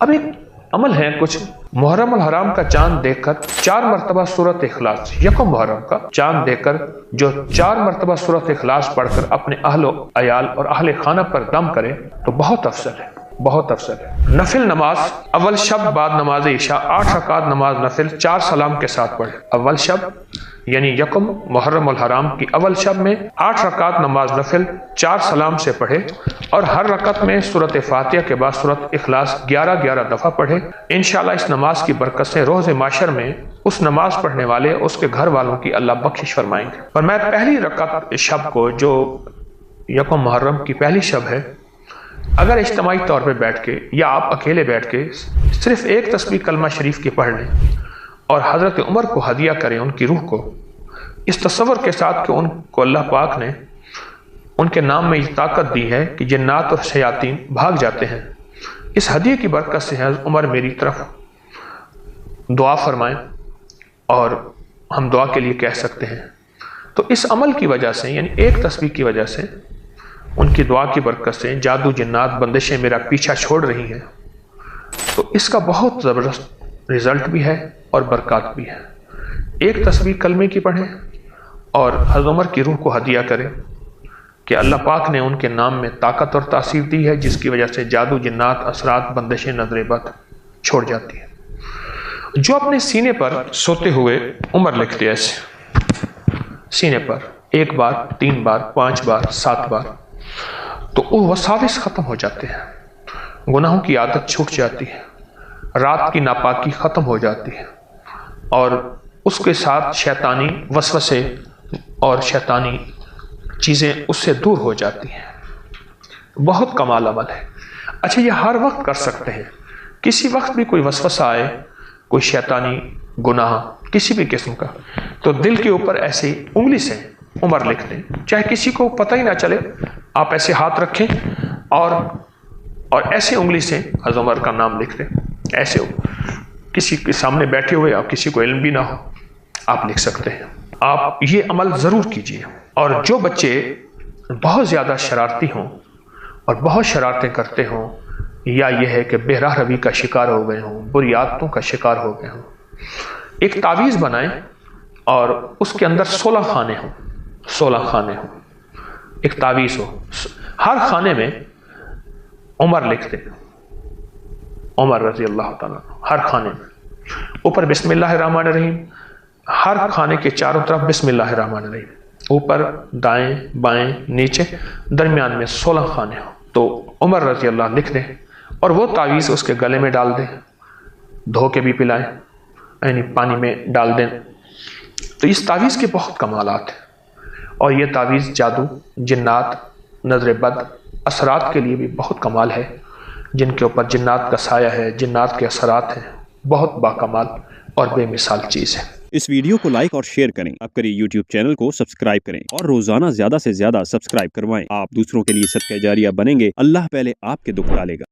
अब एक अमल है कुछ, मुहर्रम अल हराम का चांद देखकर 4 मरतबा सूरत इखलास, यकम मुहर्रम का चांद देखकर जो 4 मरतबा सूरत इखलास पढ़कर अपने अहलो अयाल और अहले खाना पर दम करे तो बहुत अफसर है, बहुत अफसर है। नफिल नमाज अव्वल शब बाद नमाज इशा 8 रकात नमाज नफिल 4 सलाम के साथ पढ़े। अव्वल शब यानी यकम मुहर्रम अल हराम की अव्वल शब में 8 रकात नमाज नफिल 4 सलाम से पढ़े और हर रकत में सूरत फातिहा के बाद सूरत इखलास 11-11 दफा पढ़े। इंशाअल्लाह इस नमाज की बरकत से रोज़ माशर में उस नमाज पढ़ने वाले उसके घर वालों की अल्लाह बख्शिश फरमाएंगे। और मैं पहली रकत शब को, जो यकम मुहर्रम की पहली शब है, अगर इज्तिमाई तौर पे बैठ के या आप अकेले बैठ के सिर्फ एक तस्बीह कलमा शरीफ की पढ़ लें और हज़रत उमर को हदिया करें, उनकी रूह को, इस तसव्वुर के साथ कि उनको अल्लाह पाक ने उनके नाम में ये ताकत दी है कि जिन्नात और शयातीन भाग जाते हैं। इस हदिये की बरकत से हज़रत उमर मेरी तरफ दुआ फरमाएं और हम दुआ के लिए कह सकते हैं। तो इस अमल की वजह से, यानी एक तस्बीह की वजह से, उनकी दुआ की बरकत से जादू जिन्नात बंदिशें मेरा पीछा छोड़ रही हैं। तो इसका बहुत ज़बरदस्त रिज़ल्ट भी है और बरकत भी है। एक तस्बीह कलमे की पढ़ें और हज़रत उमर की रूह को हदिया करें कि अल्लाह पाक ने उनके नाम में ताकत और तासीर दी है, जिसकी वजह से जादू जिन्नात असरात बंदिशें नजर बद छोड़ जाती है। जो अपने सीने पर सोते हुए उमर लिखते ऐसे सीने पर 1 बार, 3 बार, 5 बार, 7 बार, तो वो वसाविस खत्म हो जाते हैं, गुनाहों की आदत छूट जाती है, रात की नापाकी खत्म हो जाती है और उसके साथ शैतानी वसवसे और शैतानी चीज़ें उससे दूर हो जाती हैं। बहुत कमाल अमल है। अच्छा, ये हर वक्त कर सकते हैं, किसी वक्त भी कोई वसवसा आए, कोई शैतानी गुनाह किसी भी किस्म का, तो दिल के ऊपर ऐसे उंगली से उमर लिख दें, चाहे किसी को पता ही ना चले, आप ऐसे हाथ रखें और ऐसे उंगली से हज़रत उमर का नाम लिख दें। ऐसे हो, किसी के सामने बैठे हुए, आप किसी को इल्म भी ना हो, आप लिख सकते हैं। आप ये अमल ज़रूर कीजिए। और जो बच्चे बहुत ज़्यादा शरारती हों और बहुत शरारतें करते हों, या यह है कि बेराह रवी का शिकार हो गए हों, बुरी आदतों का शिकार हो गए हों, एक तावीज़ बनाएं और उसके अंदर 16 खाने हों, 16 खाने हों, एक तावीज़ हो, हर खाने में उमर लिख दें, उमर रज़ी अल्लाह ताला, हर खाने में ऊपर बिस्मिल्लाहिर्रहमानिर्रहीम, हर खाने के चारों तरफ बिस्मिल्लाहिर्रहमानिर्रहीम, ऊपर दाएं बाएं नीचे, दरमियान में 16 खाने हो, तो उमर रज़ी अल्लाह लिख दें और वो तावीज़ उसके गले में डाल दें, धो के भी पिलाएं, यानी पानी में डाल दें। तो इस तावीज़ के बहुत कमालात हैं और ये तावीज़ जादू जिन्नात नजर बद असरात के लिए भी बहुत कमाल है। जिनके ऊपर जिन्नात का साया है, जिन्नात के असरात हैं, बहुत बाकमाल और बेमिसाल चीज़ है। इस वीडियो को लाइक और शेयर करें, अब करिए यूट्यूब चैनल को सब्सक्राइब करें और रोजाना ज्यादा से ज्यादा सब्सक्राइब करवाएं। आप दूसरों के लिए सदका जारिया बनेंगे, अल्लाह पहले आपके दुख टालेगा।